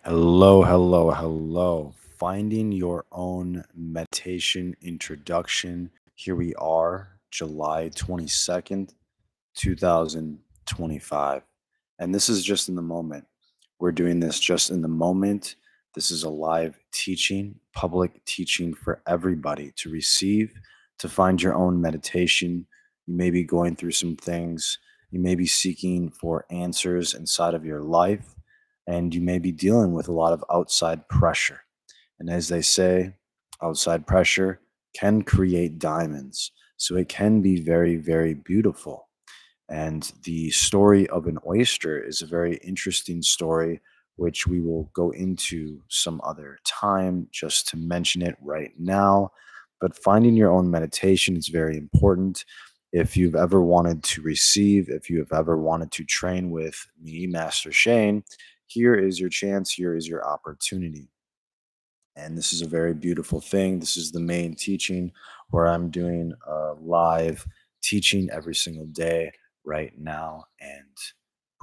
Hello, hello, hello. Finding your own meditation introduction. Here we are, July 22nd, 2025. And this is just in the moment. We're doing this just in the moment. This is a live teaching, public teaching for everybody to receive, to find your own meditation. You may be going through some things. You may be seeking for answers inside of your life, and you may be dealing with a lot of outside pressure. And as they say, outside pressure can create diamonds. So it can be very, very beautiful. And the story of an oyster is a very interesting story, which we will go into some other time, just to mention it right now. But finding your own meditation is very important. If you've ever wanted to receive, if you have ever wanted to train with me, Master Shane, here is your chance, here is your opportunity. And this is a very beautiful thing. This is the main teaching where I'm doing a live teaching every single day right now and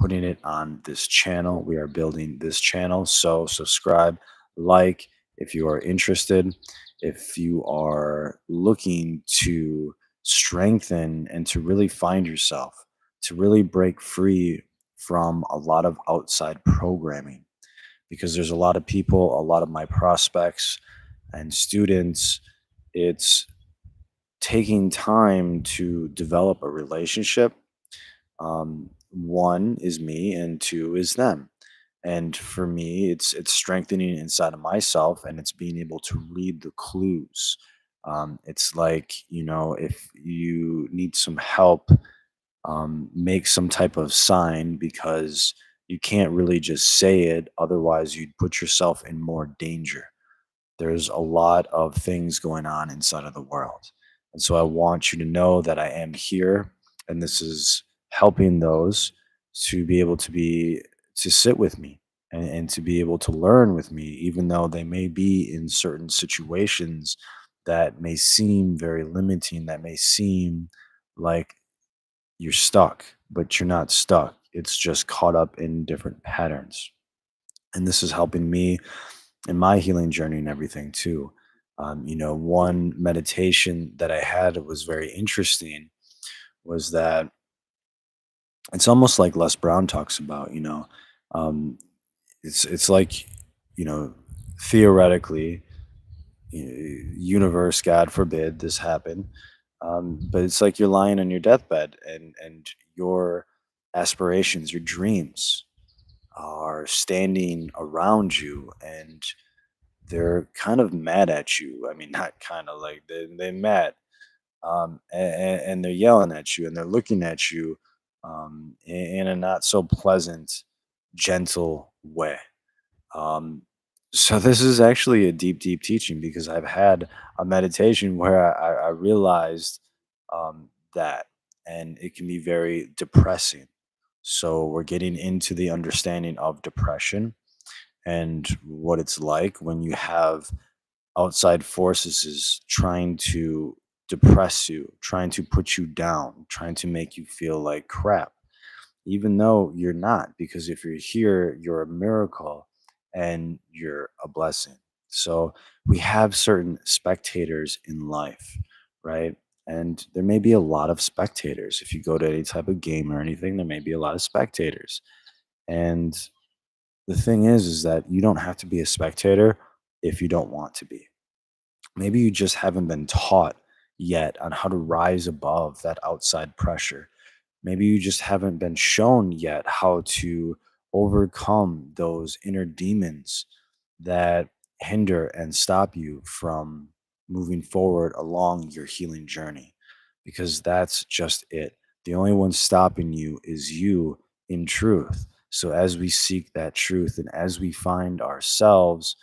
putting it on this channel. We are building this channel. So subscribe, like if you are interested, if you are looking to strengthen and to really find yourself, to really break free from a lot of outside programming, because there's a lot of people, a lot of my prospects and students, it's taking time to develop a relationship. One is me, and two is them. And for me, it's strengthening inside of myself, and it's being able to read the clues. It's like, if you need some help, make some type of sign, because you can't really just say it. Otherwise, you'd put yourself in more danger. There's a lot of things going on inside of the world. And so I want you to know that I am here, and this is helping those to be able to sit with me, and to be able to learn with me, even though they may be in certain situations that may seem very limiting, that may seem like you're stuck, but you're not stuck. It's just caught up in different patterns. And this is helping me in my healing journey and everything too. One meditation that I had was very interesting, was that it's almost like Les Brown talks about, um, it's like, you know, theoretically, universe, God forbid this happen. But it's like you're lying on your deathbed, and your aspirations, your dreams are standing around you, and they're kind of mad at you. I mean, not kind of, like they're mad, and they're yelling at you, and they're looking at you, in a not so pleasant, gentle way. Um, so this is actually a deep, deep teaching, because I've had a meditation where I realized, that, and it can be very depressing. So we're getting into the understanding of depression and what it's like when you have outside forces is trying to depress you, trying to put you down, trying to make you feel like crap, even though you're not, because if you're here, you're a miracle and you're a blessing. So we have certain spectators in life, right? And there may be a lot of spectators. If you go to any type of game or anything, there may be a lot of spectators. And the thing is that you don't have to be a spectator if you don't want to be. Maybe you just haven't been taught yet on how to rise above that outside pressure. Maybe you just haven't been shown yet how to overcome those inner demons that hinder and stop you from moving forward along your healing journey. Because that's just it. The only one stopping you is you, in truth. So as we seek that truth and as we find ourselves,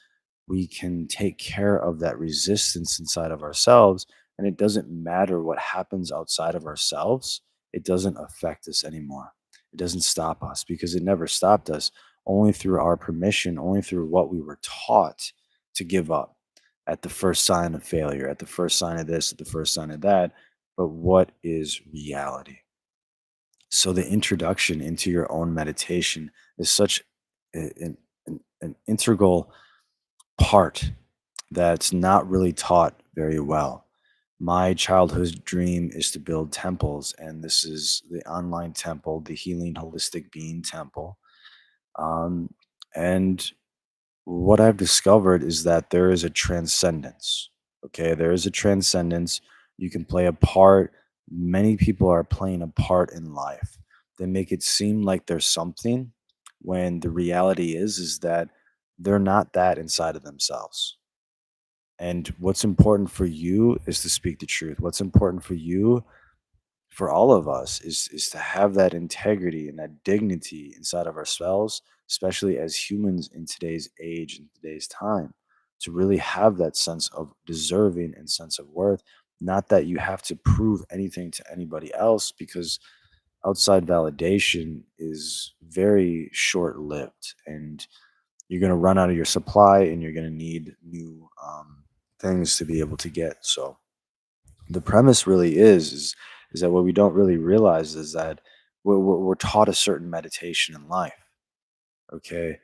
we can take care of that resistance inside of ourselves. And it doesn't matter what happens outside of ourselves, it doesn't affect us anymore. It doesn't stop us, because it never stopped us, only through our permission, only through what we were taught to give up at the first sign of failure, at the first sign of this, at the first sign of that. But what is reality? So the introduction into your own meditation is such an an integral part that's not really taught very well. My childhood dream is to build temples, and this is the online temple, the Healing Holistic Being Temple. Um, and what I've discovered is that there is a transcendence. Okay, there is a transcendence. You can play a part. Many people are playing a part in life. They make it seem like there's something when the reality is that they're not that inside of themselves. And what's important for you is to speak the truth. What's important for you, for all of us, is to have that integrity and that dignity inside of ourselves, especially as humans in today's age and today's time, to really have that sense of deserving and sense of worth. Not that you have to prove anything to anybody else, because outside validation is very short lived, and you're going to run out of your supply and you're going to need new things to be able to get. So the premise really is that what we don't really realize is that we're taught a certain meditation in life. Okay,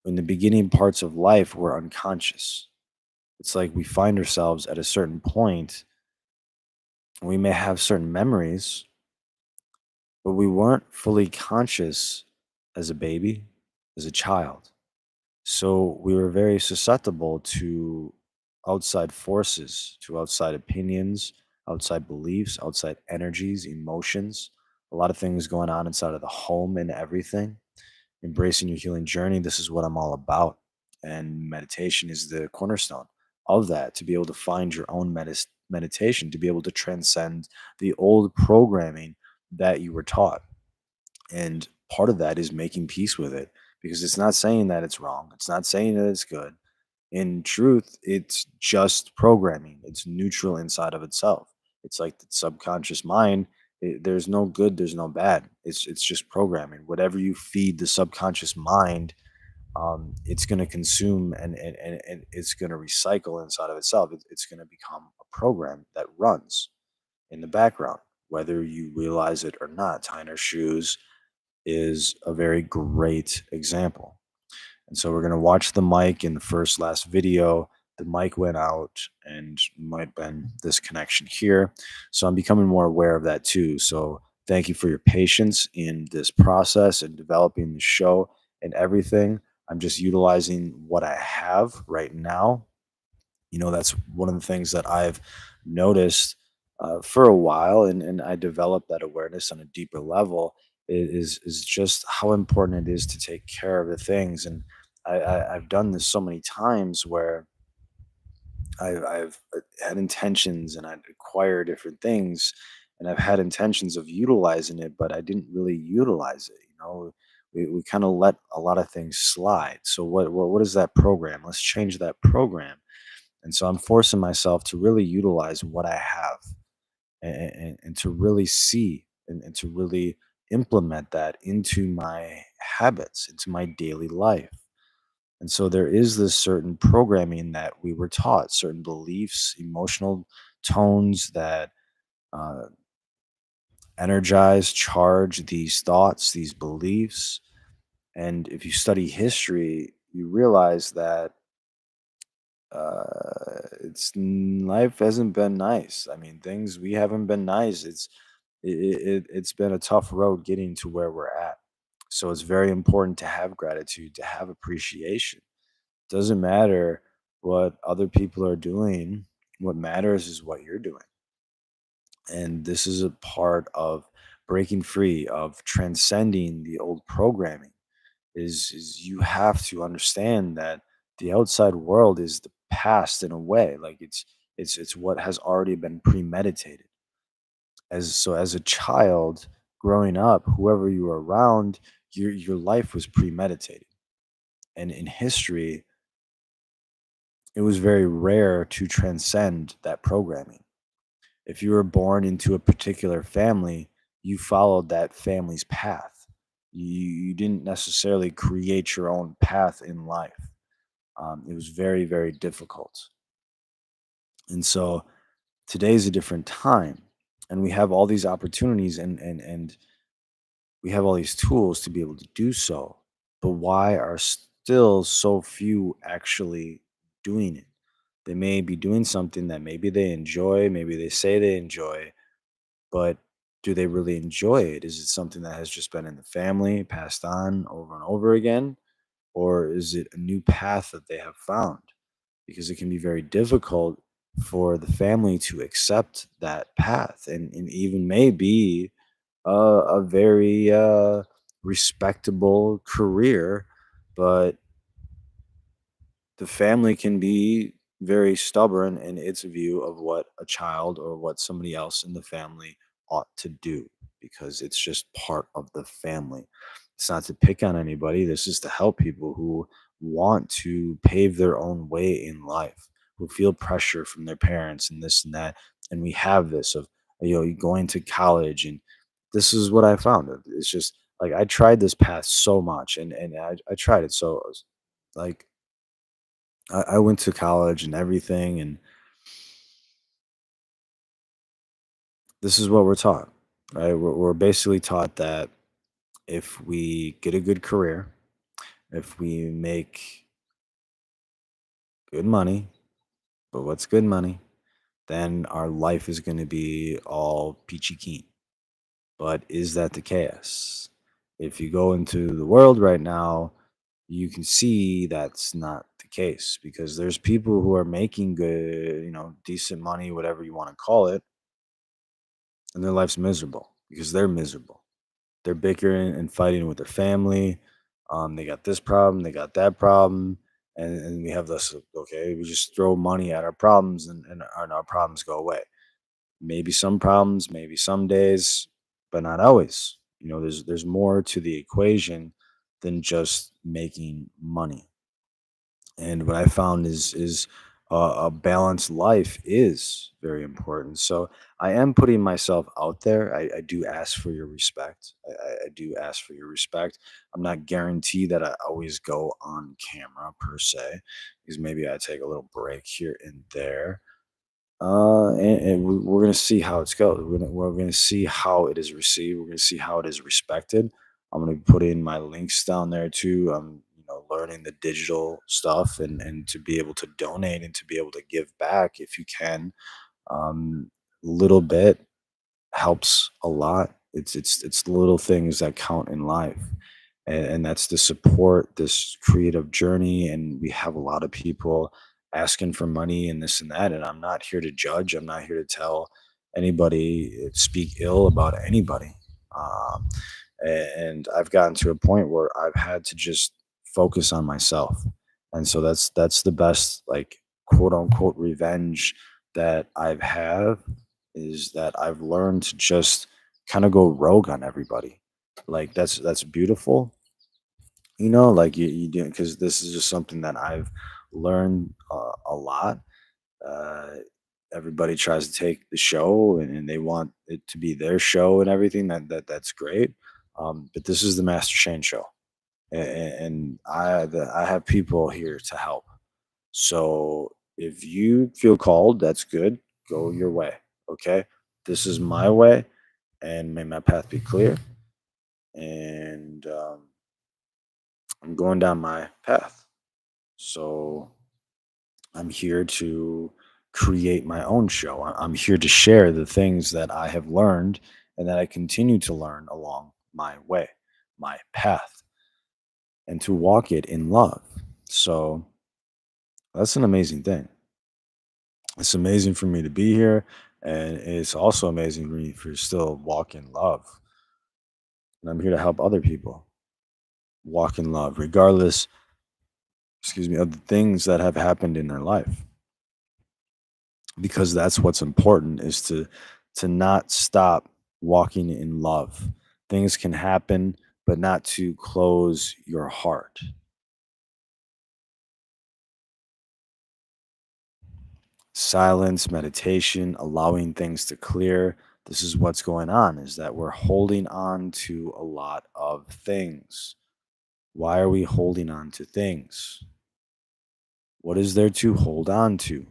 in the beginning parts of life we're unconscious. It's like we find ourselves at a certain point, and we may have certain memories, but we weren't fully conscious as a baby, as a child. So we were very susceptible to outside forces, to outside opinions, outside beliefs, outside energies, emotions, a lot of things going on inside of the home and everything. Embracing your healing journey, this is what I'm all about. And meditation is the cornerstone of that, to be able to find your own meditation, to be able to transcend the old programming that you were taught. And part of that is making peace with it, because it's not saying that it's wrong. It's not saying that it's good. In truth, it's just programming. It's neutral inside of itself. It's like the subconscious mind. There's no good, there's no bad. It's just programming. Whatever you feed the subconscious mind, it's going to consume, and it's going to recycle inside of itself. It's going to become a program that runs in the background, whether you realize it or not. Tying our shoes is a very great example. And so we're going to watch the mic in the last video. The mic went out and might have been this connection here. So I'm becoming more aware of that too. So thank you for your patience in this process and developing the show and everything. I'm just utilizing what I have right now. That's one of the things that I've noticed for a while, and I developed that awareness on a deeper level. Is just how important it is to take care of the things. And I've done this so many times where I've had intentions and I'd acquire different things, and I've had intentions of utilizing it, but I didn't really utilize it. We kind of let a lot of things slide. So what is that program? Let's change that program. And so I'm forcing myself to really utilize what I have, and to really see, and to really implement that into my habits, into my daily life. And so there is this certain programming that we were taught, certain beliefs, emotional tones that uh, energize, charge these thoughts, these beliefs. And if you study history, you realize that life hasn't been nice. I mean, things we haven't been nice. It's been a tough road getting to where we're at. So it's very important to have gratitude, to have appreciation. Doesn't matter what other people are doing. What matters is what you're doing. And this is a part of breaking free, of transcending the old programming. Is you have to understand that the outside world is the past in a way. Like it's what has already been premeditated. As a child growing up, whoever you were around, your life was premeditated. And in history, it was very rare to transcend that programming. If you were born into a particular family, you followed that family's path. You didn't necessarily create your own path in life. It was very, very difficult. And so today's a different time, and we have all these opportunities, and we have all these tools to be able to do so. But why are still so few actually doing it. They may be doing something that maybe they enjoy, maybe they say they enjoy, but do they really enjoy it? Is it something that has just been in the family, passed on over and over again? Or is it a new path that they have found? Because it can be very difficult for the family to accept that path, and even may be a very respectable career, but the family can be very stubborn in its view of what a child or what somebody else in the family ought to do, because it's just part of the family. It's not to pick on anybody. This is to help people who want to pave their own way in life, who feel pressure from their parents and this and that. And we have this of, you going to college, and this is what I found. It's just like I tried this path so much, and I tried it so like I went to college and everything, and this is what we're taught, right? We're basically taught that if we get a good career, if we make good money, but what's good money, then our life is going to be all peachy keen. But is that the case? If you go into the world right now, you can see that's not the case, because there's people who are making good, decent money, whatever you want to call it, and their life's miserable because they're miserable. They're bickering and fighting with their family. They got this problem, they got that problem, and we have this. Okay, we just throw money at our problems, and our problems go away. Maybe some problems, maybe some days, but not always. There's more to the equation than just making money. And what I found is a balanced life is very important. So I am putting myself out there. I do ask for your respect. I do ask for your respect. I'm not guaranteed that I always go on camera per se, because maybe I take a little break here and there. And we're going to see how it's goes. We're gonna see how it is received. We're going to see how it is respected. I'm going to put in my links down there too. Learning the digital stuff, and to be able to donate and to be able to give back if you can. Um, Little bit helps a lot. It's the little things that count in life, and that's to support this creative journey. And we have a lot of people asking for money and this and that. And I'm not here to judge. I'm not here to tell anybody, speak ill about anybody. Um, and I've gotten to a point where I've had to just focus on myself, and so that's the best, like, quote unquote revenge that I've had, is that I've learned to just kind of go rogue on everybody. Like that's beautiful, like you do, because this is just something that I've learned a lot. Uh, Everybody tries to take the show, and they want it to be their show and everything. That's great. But this is the Master Shane show, and I have people here to help. So if you feel called, that's good. Go your way. Okay. This is my way, and may my path be clear. And I'm going down my path. So I'm here to create my own show. I'm here to share the things that I have learned and that I continue to learn along my way, my path, and to walk it in love. So that's an amazing thing. It's amazing for me to be here, and it's also amazing for me for still walk in love. And I'm here to help other people walk in love, regardless, excuse me, of the things that have happened in their life, because that's what's important, is to not stop walking in love. Things can happen, but not to close your heart. Silence, meditation, allowing things to clear. This is what's going on, is that we're holding on to a lot of things. Why are we holding on to things? What is there to hold on to?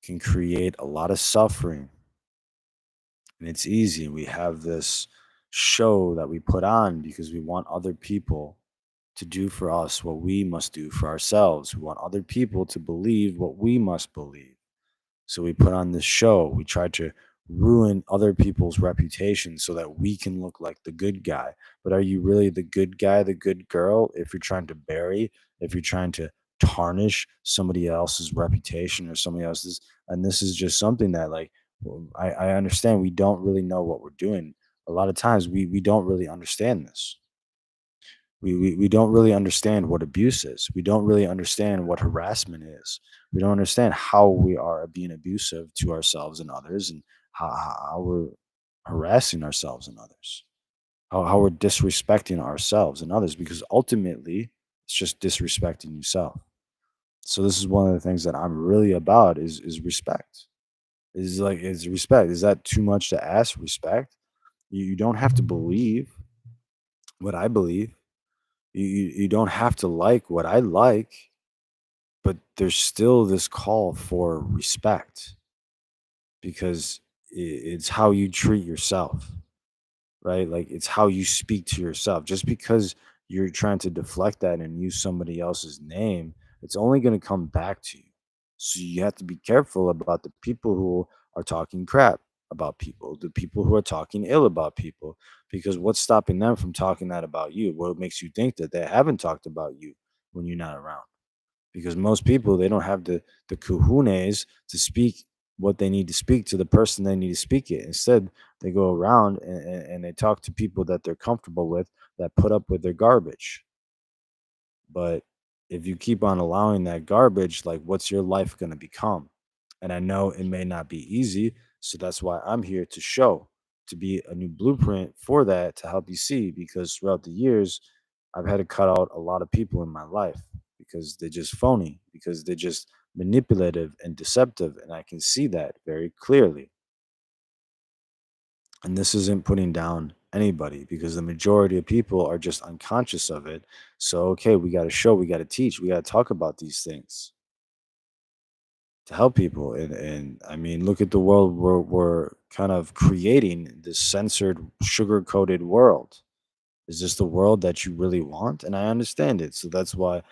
Can create a lot of suffering. And it's easy. We have this show that we put on because we want other people to do for us what we must do for ourselves. We want other people to believe what we must believe. So we put on this show. We try to ruin other people's reputations so that we can look like the good guy. But are you really the good guy, the good girl, if you're trying to bury, if you're trying to tarnish somebody else's reputation or somebody else's? And this is just something that, like, I understand we don't really know what we're doing. A lot of times we don't really understand this. We don't really understand what abuse is. We don't really understand what harassment is. We don't understand how we are being abusive to ourselves and others, and how we're harassing ourselves and others, how we're disrespecting ourselves and others, because ultimately it's just disrespecting yourself. So this is one of the things that I'm really about is respect. Is respect. Is that too much to ask? Respect. You don't have to believe what I believe. You don't have to like what I like, but there's still this call for respect, because it's how you treat yourself, right? Like, it's how you speak to yourself. Just because you're trying to deflect that and use somebody else's name, it's only going to come back to you. So you have to be careful about the people who are talking crap about people, the people who are talking ill about people, because what's stopping them from talking that about you? What makes you think that they haven't talked about you when you're not around? Because most people, they don't have the cojones to speak what they need to speak to the person they need to speak it. Instead, they go around and they talk to people that they're comfortable with, that put up with their garbage. But if you keep on allowing that garbage, like, what's your life going to become? And I know it may not be easy. So that's why I'm here to show, to be a new blueprint for that, to help you see. Because throughout the years, I've had to cut out a lot of people in my life because they're just phony, because they're just manipulative and deceptive. And I can see that very clearly. And this isn't putting down anybody, because the majority of people are just unconscious of it. So, okay, we got to show, we got to teach, we got to talk about these things to help people. And I mean, look at the world we're kind of creating, this censored, sugar coated world. Is this the world that you really want? And I understand it. So that's why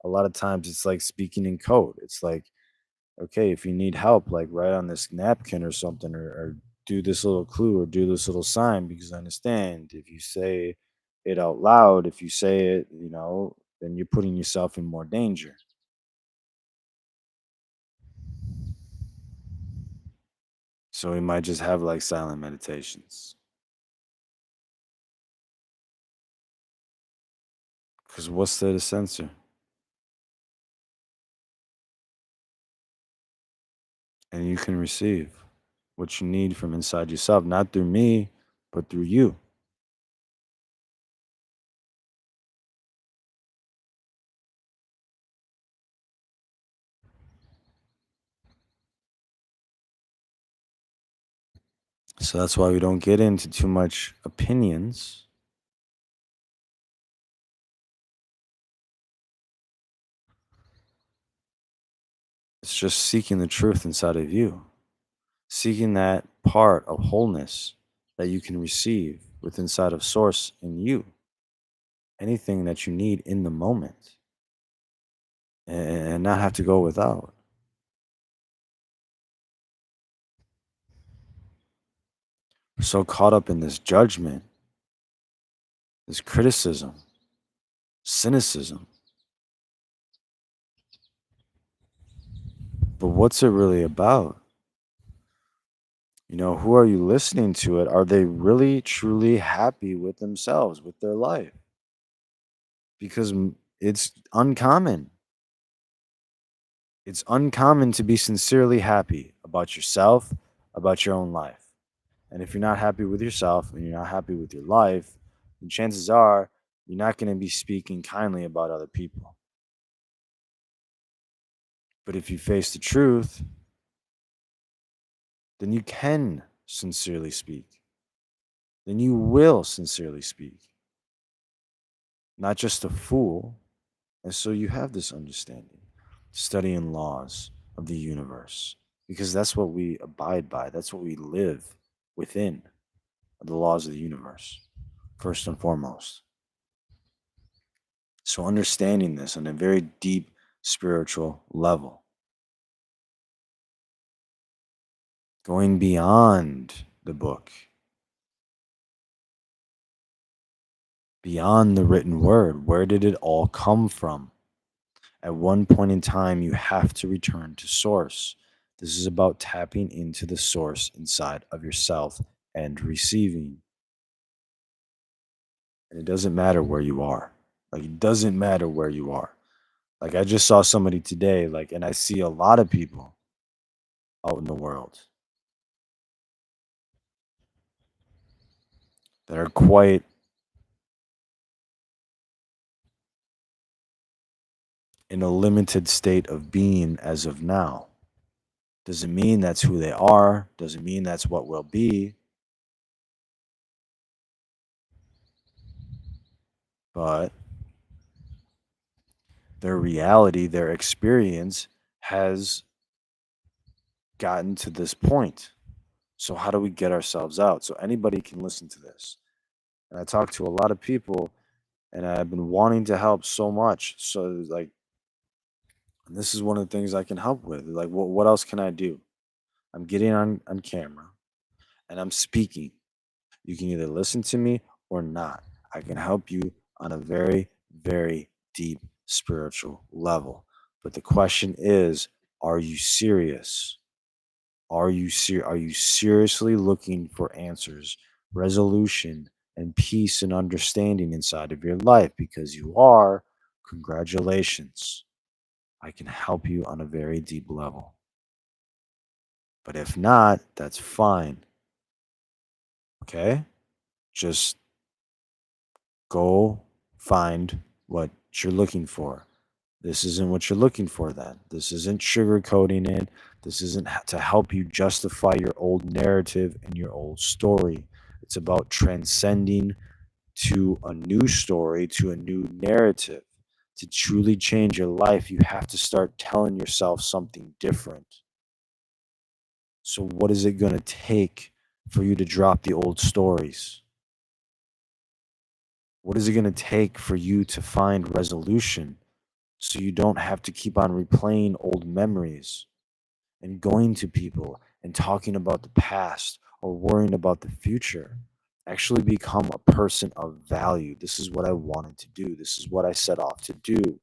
a lot of times it's like speaking in code. It's like, okay, if you need help, like, write on this napkin or something, or do this little clue, or do this little sign, because I understand if you say it out loud, if you say it, then you're putting yourself in more danger. So we might just have like silent meditations. Because what's there to censor? And you can receive what you need from inside yourself, not through me, but through you. So that's why we don't get into too much opinions. It's just seeking the truth inside of you, seeking that part of wholeness that you can receive with inside of source in you, anything that you need in the moment, and not have to go without. We're so caught up in this judgment, this criticism, cynicism. But what's it really about? Who are you listening to it? Are they really truly happy with themselves, with their life? Because it's uncommon. It's uncommon to be sincerely happy about yourself, about your own life. And if you're not happy with yourself and you're not happy with your life, then chances are you're not going to be speaking kindly about other people. But if you face the truth, then you can sincerely speak. Then you will sincerely speak, not just a fool. And so you have this understanding, studying laws of the universe, because that's what we abide by. That's what we live within, the laws of the universe, first and foremost. So, understanding this on a very deep spiritual level, going beyond the book, beyond the written word, where did it all come from? At one point in time, you have to return to source. This is about tapping into the source inside of yourself and receiving. And it doesn't matter where you are. Like, it doesn't matter where you are. Like, I just saw somebody today, like, and I see a lot of people out in the world that are quite in a limited state of being as of now. Doesn't mean that's who they are, doesn't mean that's what will be, but their reality, their experience has gotten to this point. So, how do we get ourselves out? So, anybody can listen to this. And I talk to a lot of people, and I've been wanting to help so much. So, like, this is one of the things I can help with. Like, what else can I do? I'm getting on camera and I'm speaking. You can either listen to me or not. I can help you on a very, very deep spiritual level. But the question is, are you serious? Are you seriously looking for answers, resolution, and peace and understanding inside of your life? Because you are, congratulations. I can help you on a very deep level. But if not, that's fine. Okay? Just go find what you're looking for. This isn't what you're looking for then. This isn't sugarcoating it. This isn't to help you justify your old narrative and your old story. It's about transcending to a new story, to a new narrative. To truly change your life, you have to start telling yourself something different. So, what is it going to take for you to drop the old stories? What is it going to take for you to find resolution so you don't have to keep on replaying old memories and going to people and talking about the past or worrying about the future? Actually become a person of value. This is what I wanted to do. This is what I set off to do,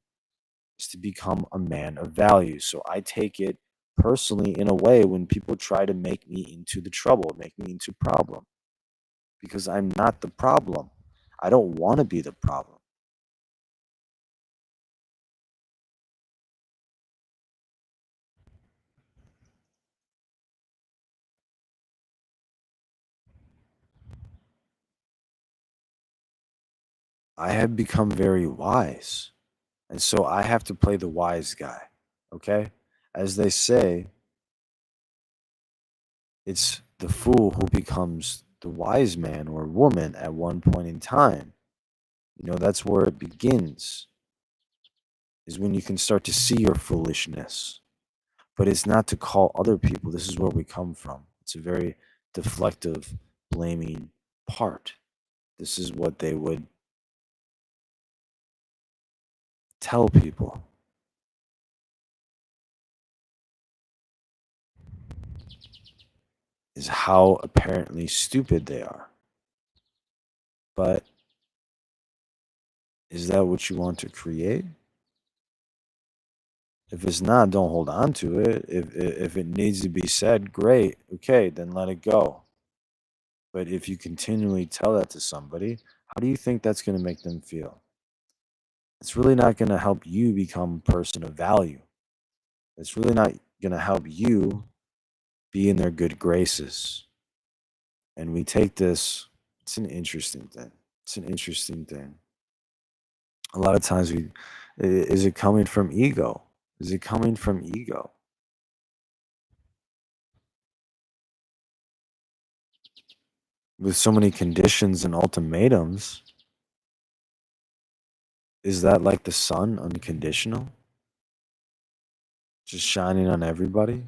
is to become a man of value. So I take it personally in a way when people try to make me into the trouble, make me into problem, because I'm not the problem. I don't want to be the problem. I have become very wise. And so I have to play the wise guy. Okay? As they say, it's the fool who becomes the wise man or woman at one point in time. That's where it begins, is when you can start to see your foolishness. But it's not to call other people. This is where we come from. It's a very deflective, blaming part. This is what they would tell people, is how apparently stupid they are. But is that what you want to create? If it's not, don't hold on to it. If it needs to be said, great. Okay, then let it go. But if you continually tell that to somebody, how do you think that's going to make them feel? It's really not going to help you become a person of value. It's really not going to help you be in their good graces. And we take this, it's an interesting thing. It's an interesting thing. A lot of times is it coming from ego? Is it coming from ego? With so many conditions and ultimatums, is that like the sun, unconditional? Just shining on everybody,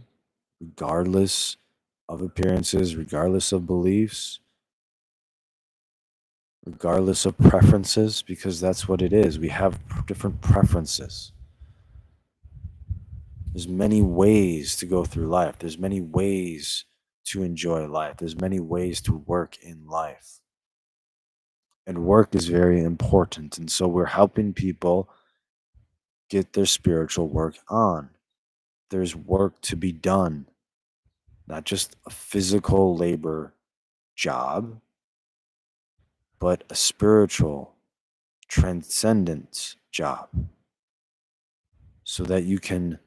regardless of appearances, regardless of beliefs, regardless of preferences, because that's what it is. We have different preferences. There's many ways to go through life. There's many ways to enjoy life. There's many ways to work in life. And work is very important. And so we're helping people get their spiritual work on. There's work to be done, not just a physical labor job, but a spiritual transcendence job so that you can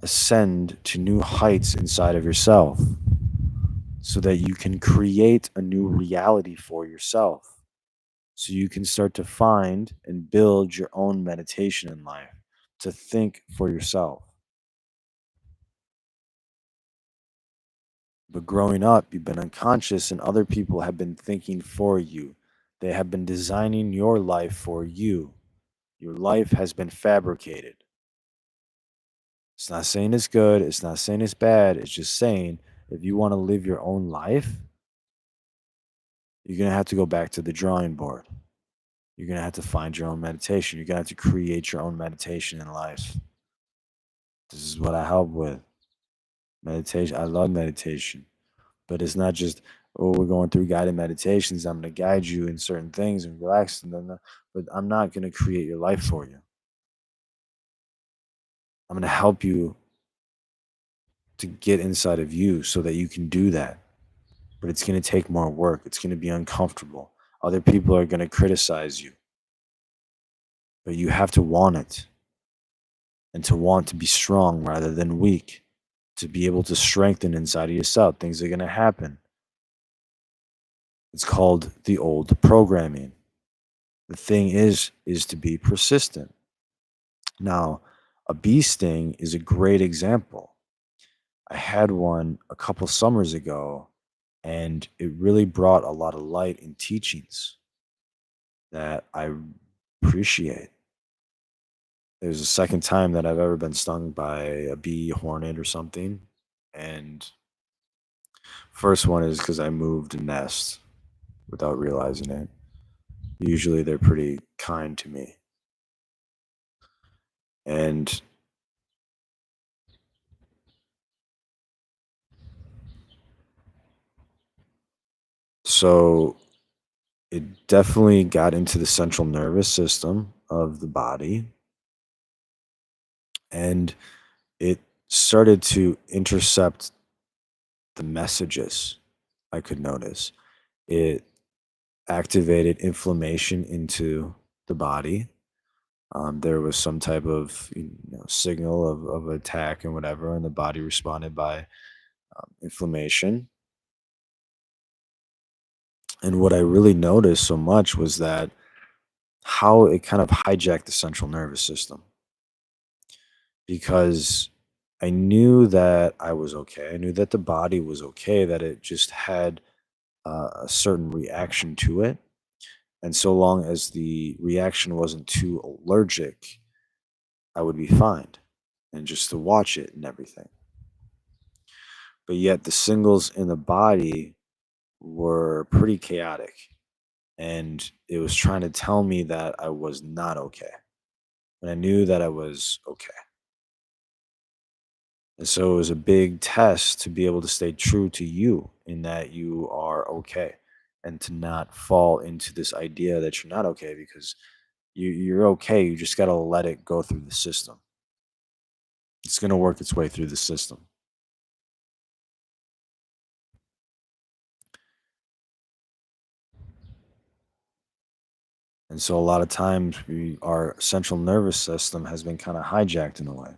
ascend to new heights inside of yourself, so that you can create a new reality for yourself, so you can start to find and build your own meditation in life, to think for yourself. But growing up, you've been unconscious, and other people have been thinking for you. They have been designing your life for you. Your life has been fabricated. It's not saying it's good, it's not saying it's bad, it's just saying if you want to live your own life, you're going to have to go back to the drawing board. You're going to have to find your own meditation. You're going to have to create your own meditation in life. This is what I help with. Meditation. I love meditation. But it's not just, oh, we're going through guided meditations. I'm going to guide you in certain things and relax. But I'm not going to create your life for you. I'm going to help you to get inside of you so that you can do that. But it's going to take more work. It's going to be uncomfortable. Other people are going to criticize you. But you have to want it, and to want to be strong rather than weak, to be able to strengthen inside of yourself. Things are going to happen. It's called the old programming. The thing is to be persistent. Now, a bee sting is a great example. I had one a couple summers ago, and it really brought a lot of light in teachings that I appreciate. It was the second time that I've ever been stung by a bee, hornet, or something. And first one is because I moved a nest without realizing it. Usually they're pretty kind to me. And so it definitely got into the central nervous system of the body, and it started to intercept the messages I could notice. It activated inflammation into the body. There was some type of signal of attack and whatever, and the body responded by inflammation. And what I really noticed so much was that how it kind of hijacked the central nervous system, because I knew that I was okay. I knew that the body was okay, that it just had a certain reaction to it. And so long as the reaction wasn't too allergic, I would be fine. And just to watch it and everything. But yet the signals in the body were pretty chaotic. And it was trying to tell me that I was not okay. And I knew that I was okay. And so it was a big test to be able to stay true to you in that you are okay, and to not fall into this idea that you're not okay, because you're okay. You just got to let it go through the system. It's going to work its way through the system. And so a lot of times our central nervous system has been kind of hijacked in a way.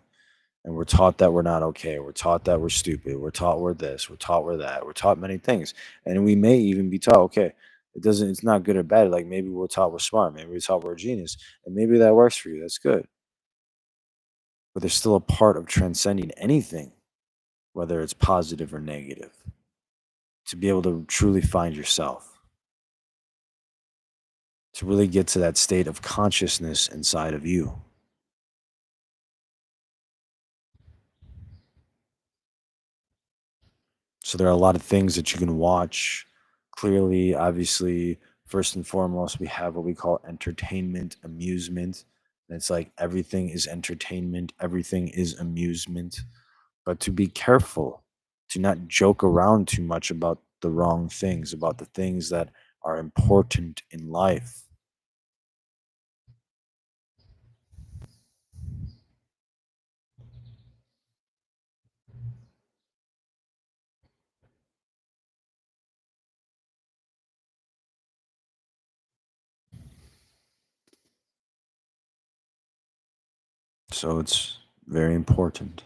And we're taught that we're not okay. We're taught that we're stupid. We're taught we're this. We're taught we're that. We're taught many things. And we may even be taught, okay, it's not good or bad. Like maybe we're taught we're smart. Maybe we're taught we're a genius. And maybe that works for you. That's good. But there's still a part of transcending anything, whether it's positive or negative, to be able to truly find yourself, to really get to that state of consciousness inside of you. So there are a lot of things that you can watch clearly, obviously, First and foremost, we have what we call entertainment, amusement. And it's like everything is entertainment, everything is amusement. But to be careful, to not joke around too much about the wrong things, about the things that are important in life. So it's very important.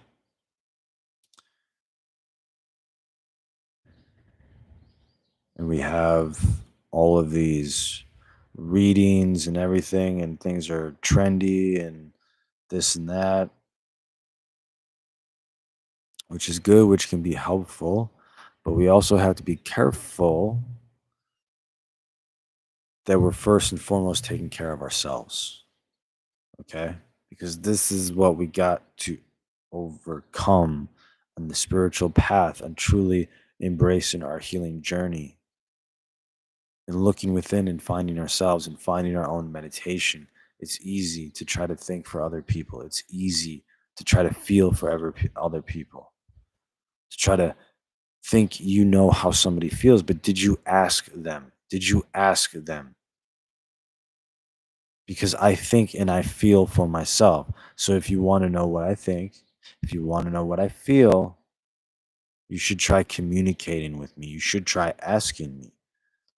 And we have all of these readings and everything, and things are trendy and this and that, which is good, which can be helpful. But we also have to be careful that we're first and foremost taking care of ourselves. Okay. Because this is what we got to overcome on the spiritual path and truly embracing our healing journey and looking within and finding ourselves and finding our own meditation. It's easy to try to think for other people. It's easy to try to feel for other people, to try to think you know how somebody feels. But did you ask them? Did you ask them? Because I think and I feel for myself. So if you want to know what I think, if you want to know what I feel, you should try communicating with me. You should try asking me.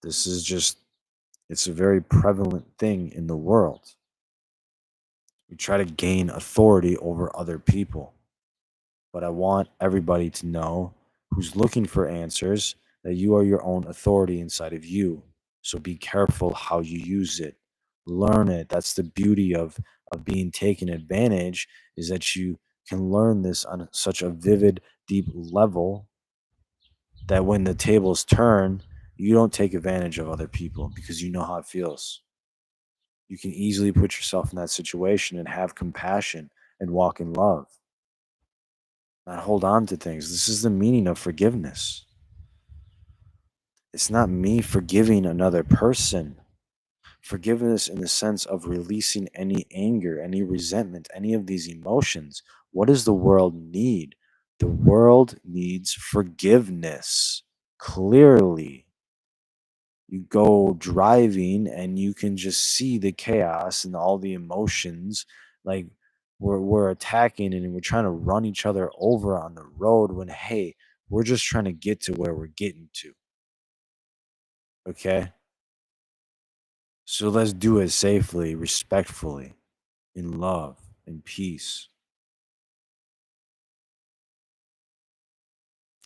This is just, it's a very prevalent thing in the world. We try to gain authority over other people. But I want everybody to know who's looking for answers that you are your own authority inside of you. So be careful how you use it. Learn it. That's the beauty of being taken advantage, is that you can learn this on such a vivid, deep level that when the tables turn, you don't take advantage of other people because you know how it feels. You can easily put yourself in that situation and have compassion and walk in love, not hold on to things. This is the meaning of forgiveness. It's not me forgiving another person. Forgiveness in the sense of releasing any anger, any resentment, any of these emotions. What does the world need? The world needs forgiveness. Clearly, you go driving and you can just see the chaos and all the emotions. Like we're attacking and we're trying to run each other over on the road when, hey, we're just trying to get to where we're getting to. Okay. So let's do it safely, respectfully, in love, in peace.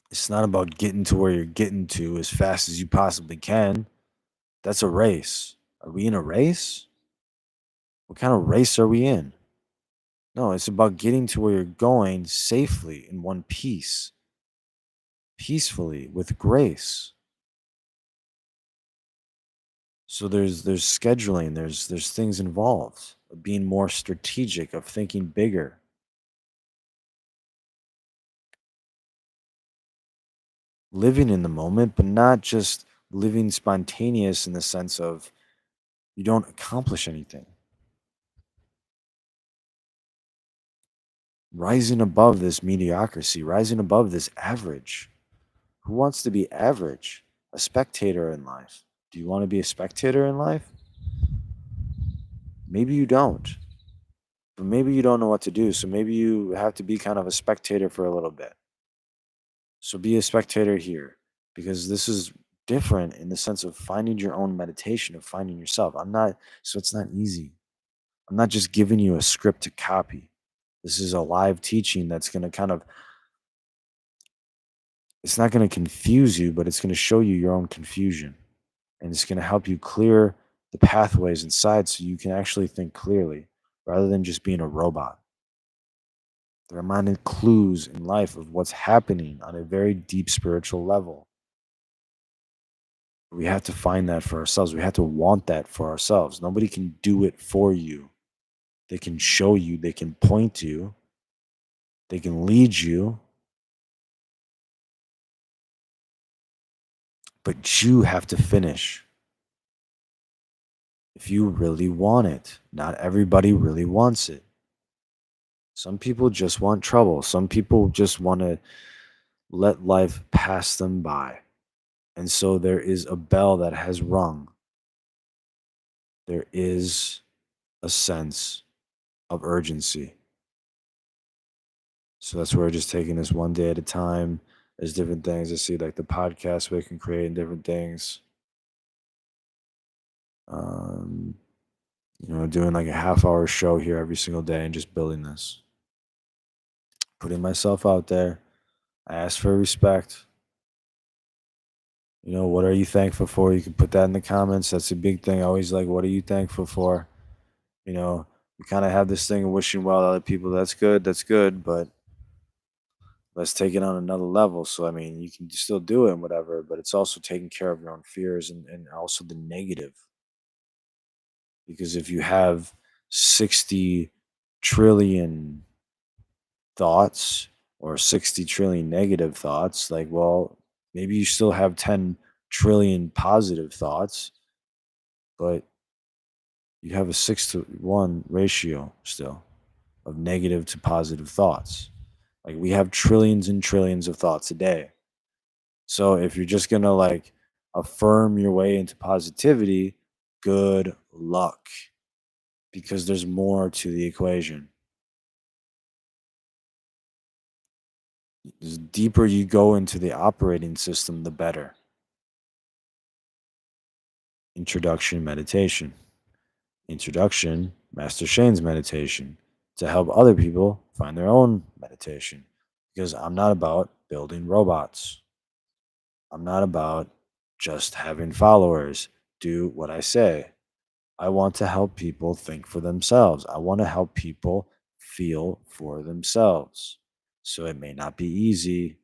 It's not about getting to where you're getting to as fast as you possibly can. That's a race. Are we in a race? What kind of race are we in? No, it's about getting to where you're going safely in one piece, peacefully, with grace. So there's scheduling, there's things involved, of being more strategic, of thinking bigger, living in the moment, but not just living spontaneous in the sense of you don't accomplish anything. Rising above this mediocrity, rising above this average. Who wants to be average? A spectator in life. Do you want to be a spectator in life? Maybe you don't. But maybe you don't know what to do. So maybe you have to be kind of a spectator for a little bit. So be a spectator here, because this is different in the sense of finding your own meditation, of finding yourself. So it's not easy. I'm not just giving you a script to copy. This is a live teaching that's going to it's not going to confuse you, but it's going to show you your own confusion. And it's going to help you clear the pathways inside so you can actually think clearly rather than just being a robot. There are minor clues in life of what's happening on a very deep spiritual level. We have to find that for ourselves. We have to want that for ourselves. Nobody can do it for you. They can show you, they can point you, they can lead you, but you have to finish. if you really want it. Not everybody really wants it. Some people just want trouble. Some people just want to let life pass them by. And so there is a bell that has rung. There is a sense of urgency. So that's where we're just taking this one day at a time. There's different things. I see like the podcast we can create and different things. Um, doing like a half-hour show here every single day and just building this. Putting myself out there. I ask for respect. What are you thankful for? You can put that in the comments. That's a big thing. I always like, what are you thankful for? We kind of have this thing of wishing well to other people. That's good. That's good. But let's take it on another level. So, I mean, you can still do it and whatever, but it's also taking care of your own fears and also the negative. Because if you have 60 trillion thoughts or 60 trillion negative thoughts, like, well, maybe you still have 10 trillion positive thoughts, but you have a 6-to-1 ratio still of negative to positive thoughts. Like we have trillions and trillions of thoughts a day. So if you're just going to like affirm your way into positivity, good luck because there's more to the equation. The deeper you go into the operating system, the better. Introduction meditation. Introduction, Master Shane's meditation to help other people find their own meditation. Because I'm not about building robots. I'm not about just having followers do what I say. I want to help people think for themselves. I want to help people feel for themselves. So it may not be easy.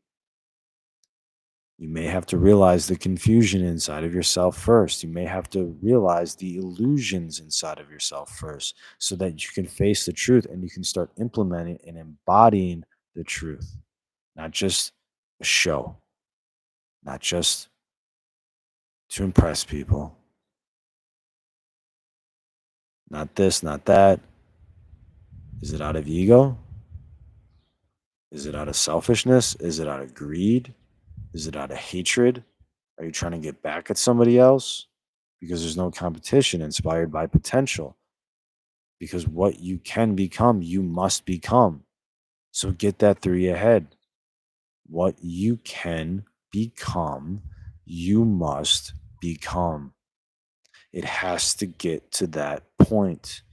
You may have to realize the confusion inside of yourself first. You may have to realize the illusions inside of yourself first so that you can face the truth and you can start implementing and embodying the truth, not just a show, not just to impress people, not this, not that. Is it out of ego? Is it out of selfishness? Is it out of greed? Is it out of hatred? Are you trying to get back at somebody else? Because there's no competition inspired by potential. Because what you can become, you must become. So get that through your head. What you can become, you must become. It has to get to that point.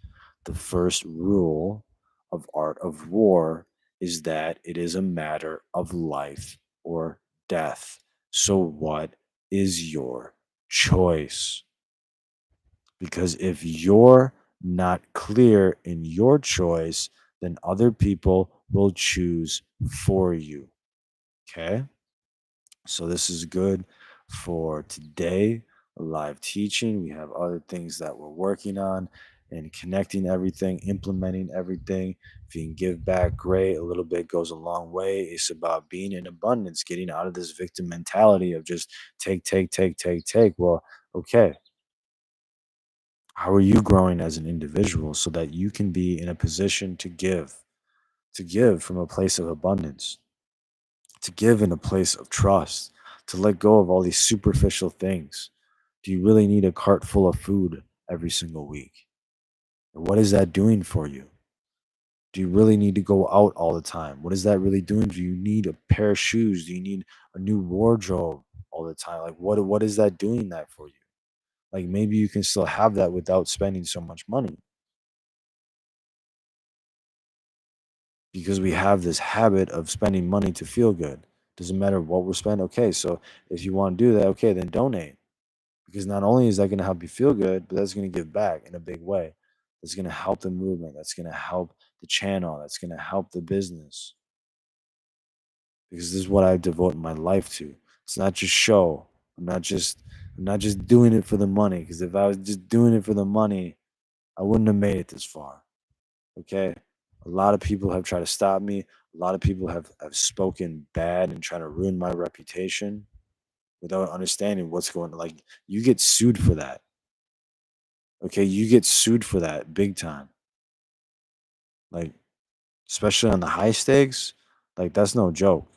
The first rule of art of war is that it is a matter of life or death. So what is your choice? Because if you're not clear in your choice, then other people will choose for you. Okay. So this is good for today, live teaching. We have other things that we're working on and connecting everything, implementing everything. If you can give back, great. A little bit goes a long way. It's about being in abundance, getting out of this victim mentality of just take, take, take, take, take. Well, okay. How are you growing as an individual so that you can be in a position to give from a place of abundance, to give in a place of trust, to let go of all these superficial things? Do you really need a cart full of food every single week? And what is that doing for you? Do you really need to go out all the time? What is that really doing? Do you need a pair of shoes? Do you need a new wardrobe all the time? Like what is that doing that for you? Like maybe you can still have that without spending so much money. Because we have this habit of spending money to feel good. Doesn't matter what we're spending. Okay, so if you want to do that, okay, then donate. Because not only is that going to help you feel good, but that's going to give back in a big way. That's going to help the movement. That's going to help the channel. That's going to help the business. Because this is what I devote my life to. It's not just show. I'm not just doing it for the money. Because if I was just doing it for the money, I wouldn't have made it this far. Okay. A lot of people have tried to stop me. A lot of people have spoken bad and trying to ruin my reputation without understanding what's going on. Like, you get sued for that. Okay, you get sued for that big time. Like, especially on the high stakes, like that's no joke.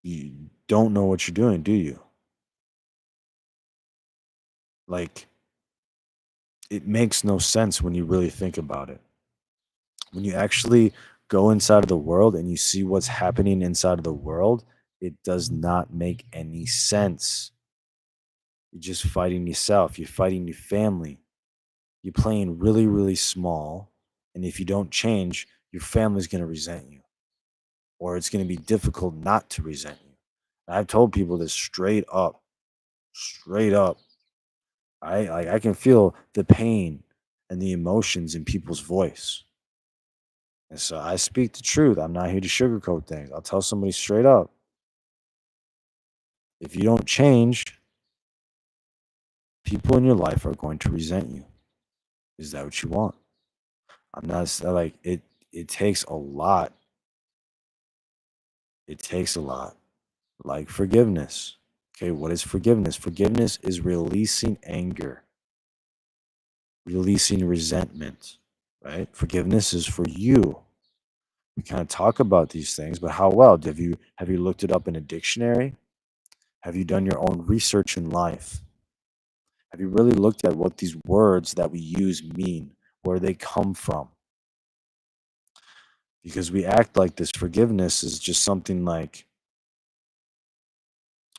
You don't know what you're doing, do you? Like, it makes no sense when you really think about it. When you actually go inside of the world and you see what's happening inside of the world, it does not make any sense. You're just fighting yourself, you're fighting your family. You're playing really, really small. And if you don't change, your family's going to resent you, or it's going to be difficult not to resent you. And I've told people this straight up. I can feel the pain and the emotions in people's voice. And so I speak the truth. I'm not here to sugarcoat things. I'll tell somebody straight up. If you don't change, people in your life are going to resent you. Is that what you want? I'm not like it. It takes a lot. It takes a lot. Like forgiveness. Okay, what is forgiveness? Forgiveness is releasing anger, releasing resentment, right? Forgiveness is for you. We kind of talk about these things, but how well? Have you looked it up in a dictionary? Have you done your own research in life? Have you really looked at what these words that we use mean, where they come from? Because we act like this forgiveness is just something like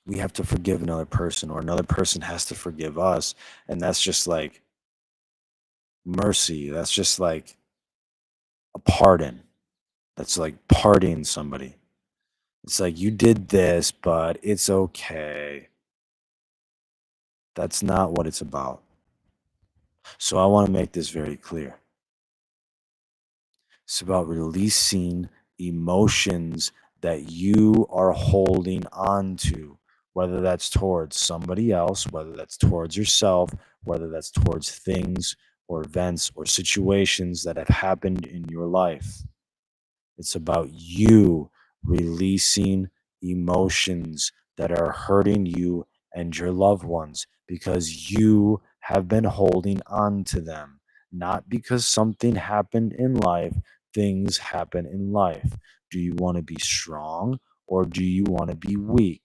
we have to forgive another person or another person has to forgive us. And that's just like mercy. That's just like a pardon. That's like pardoning somebody. It's like you did this, but it's okay. That's not what it's about. So I want to make this very clear. It's about releasing emotions that you are holding on to, whether that's towards somebody else, whether that's towards yourself, whether that's towards things or events or situations that have happened in your life. It's about you releasing emotions that are hurting you and your loved ones because you have been holding on to them. Not because something happened in life, things happen in life. Do you want to be strong or do you want to be weak?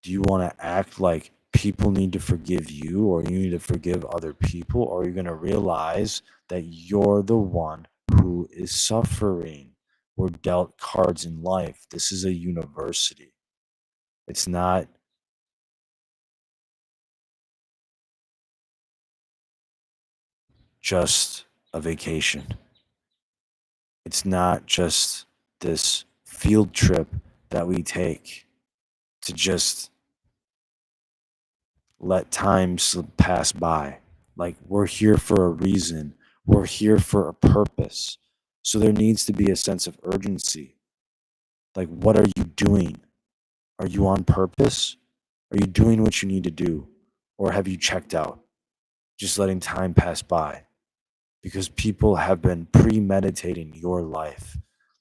Do you want to act like people need to forgive you or you need to forgive other people? Or are you going to realize that you're the one who is suffering? We're dealt cards in life. This is a university. It's not just a vacation. It's not just this field trip that we take to just let time pass by. Like we're here for a reason. We're here for a purpose. So there needs to be a sense of urgency. Like, what are you doing? Are you on purpose? Are you doing what you need to do? Or have you checked out? Just letting time pass by. Because people have been premeditating your life.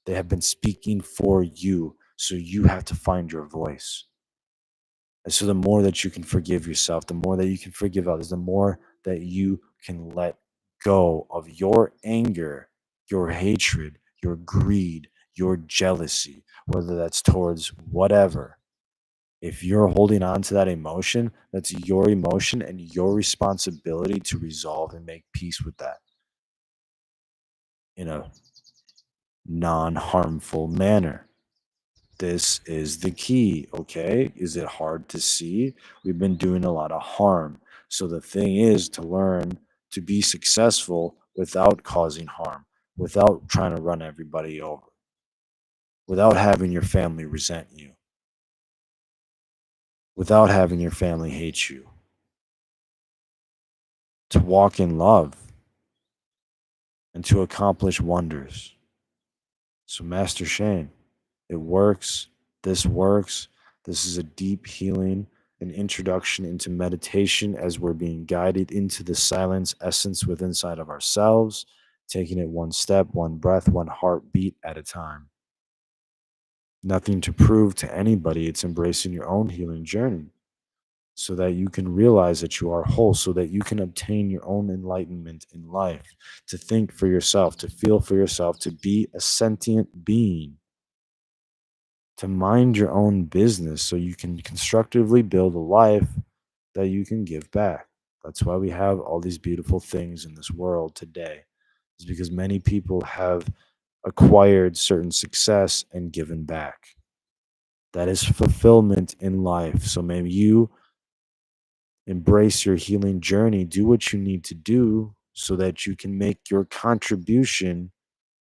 They have been speaking for you. So you have to find your voice. And so the more that you can forgive yourself, the more that you can forgive others, the more that you can let go of your anger, your hatred, your greed, your jealousy, whether that's towards whatever. If you're holding on to that emotion, that's your emotion and your responsibility to resolve and make peace with that in a non harmful manner. This is the key, okay? Is it hard to see? We've been doing a lot of harm. So the thing is to learn to be successful without causing harm, without trying to run everybody over, without having your family resent you, without having your family hate you, to walk in love and to accomplish wonders. So, Master Shane, it works. This works. This is a deep healing, an introduction into meditation as we're being guided into the silence essence within inside of ourselves, taking it one step, one breath, one heartbeat at a time. Nothing to prove to anybody. It's embracing your own healing journey so that you can realize that you are whole, so that you can obtain your own enlightenment in life, to think for yourself, to feel for yourself, to be a sentient being, to mind your own business so you can constructively build a life that you can give back. That's why we have all these beautiful things in this world today, is because many people have acquired certain success and given back. That is fulfillment in life. So maybe you embrace your healing journey, do what you need to do so that you can make your contribution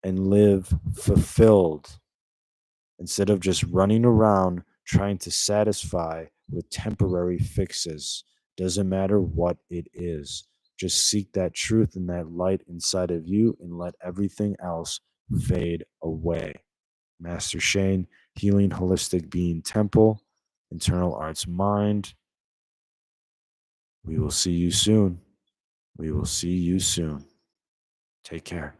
and live fulfilled instead of just running around trying to satisfy with temporary fixes. Doesn't matter what it is. Just seek that truth and that light inside of you and let everything else fade away. Master Shane, Healing Holistic Being Temple, Internal Arts Mind. We will see you soon. We will see you soon. Take care.